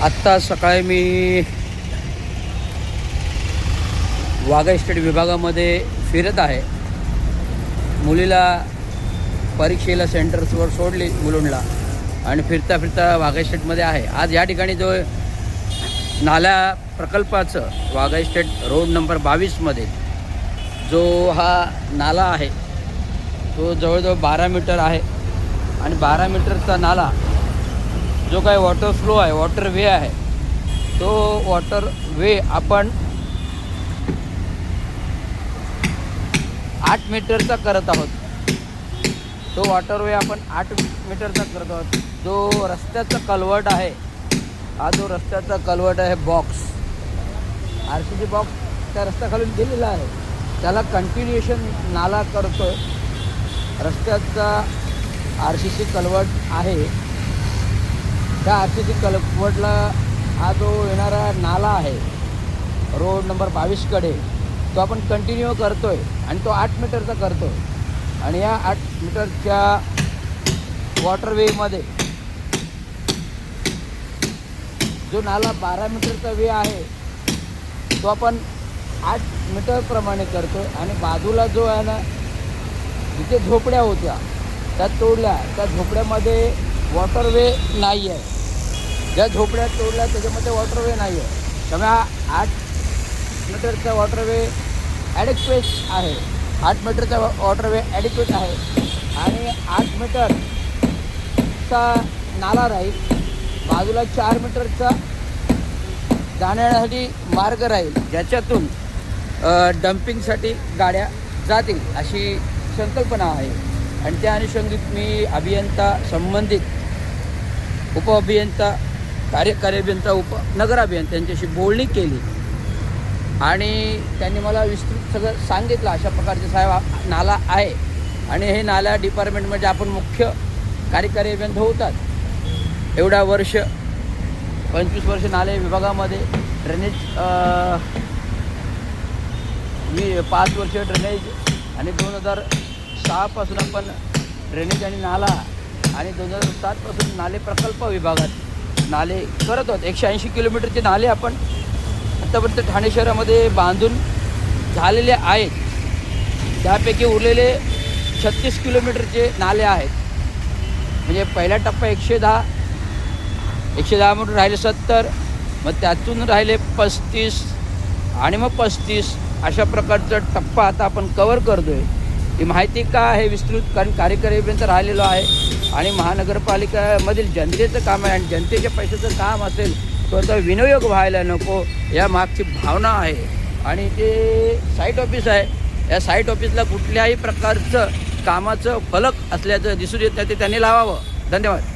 आत्ता सकाळी मी वाघा इस्टेट विभागामध्ये फिरत आहे. मुलीला परीक्षेला सेंटर्सवर सोडली मुलुंडला आणि फिरता फिरता वाघा इस्टेटमध्ये आहे. आज या ठिकाणी जो नाल्या प्रकल्पाचं वाघा इस्टेट रोड नंबर 22मध्ये जो हा नाला आहे तो जवळजवळ 12 मीटर आहे आणि 12 मीटरचा नाला जो काही वॉटर फ्लो आहे, वॉटर वे आहे, तो वॉटर वे आपण 8 मीटरचा करत आहोत. तो वॉटर वे आपण 8 मीटरचा करत आहोत. जो रस्त्याचा कलवट आहे, हा जो रस्त्याचा कलवट आहे बॉक्स, RCC बॉक्स त्या रस्त्याखालून गेलेला आहे, त्याला कंटिन्युएशन नाला करतो आहे. रस्त्याचा RCC कलवट आहे, त्या RCC कलवटला हा जो येणारा नाला आहे रोड नंबर 22कडे, तो आपण कंटिन्यू करतो आहे आणि तो 8 मीटरचा करतो आहे. आणि या 8 मीटरच्या वॉटरवेमध्ये जो नाला 12 मीटरचा वे आहे तो आपण 8 मीटरप्रमाणे करतो आहे. आणि बाजूला जो आहे ना, जिथे झोपड्या होत्या त्या तोडल्या, त्या झोपड्यामध्ये वॉटरवे नाही आहे. ज्या झोपड्या तोडल्या त्याच्यामध्ये वॉटरवे नाही आहे. त्यामुळे हा 8 मीटरचा वॉटरवे ॲडिक्वेट आहे. 8 मीटरचा वॉटरवे ॲडिक्वेट आहे आणि 8 मीटरचा नाला राहील. बाजूला 4 मीटरचा जाण्यासाठी मार्ग राहील, ज्याच्यातून डम्पिंगसाठी गाड्या जातील अशी संकल्पना आहे. आणि त्या अनुषंगिक मी अभियंता, संबंधित उपअभियंता, कार्यकारी अभियंता, नगर अभियंता यांच्याशी बोलणी केली आणि त्यांनी मला विस्तृत सगळं सांगितलं. अशा प्रकारचे साहेब नाला आहे आणि हे नाला डिपार्टमेंटमध्ये आपण मुख्य कार्यकारी अभियंता होतात. एवढा वर्ष 25 वर्ष नाले विभागामध्ये ड्रेनेज, मी 5 वर्ष ड्रेनेज आणि 2006पासून आपण ड्रेनेज आणि नाला आणि 2007पासून नाले प्रकल्प विभागात नाले करत आहोत. 180 किलोमीटरचे नाले आपण आत्तापर्यंत ठाणे शहरामध्ये बांधून झालेले आहेत. त्यापैकी उरलेले 36 किलोमीटरचे नाले आहेत. म्हणजे पहिला टप्पा 110 म्हणून राहिले 70, मग त्यातून राहिले 35 आणि मग 35 अशा प्रकारचा टप्पा आता आपण कवर करतो आहे. ही माहिती का आहे विस्तृत, कारण कार्यकारीपर्यंत राहिलेलो आहे आणि महानगरपालिकामधील जनतेचं काम आहे आणि जनतेच्या पैशाचं काम असेल तर विनियोग व्हायला नको, या मागची भावना आहे. आणि ते साईट ऑफिस आहे, या साईट ऑफिसला कुठल्याही प्रकारचं कामाचं फलक असल्याचं दिसून येत नाही, ते त्यांनी लावावं. धन्यवाद.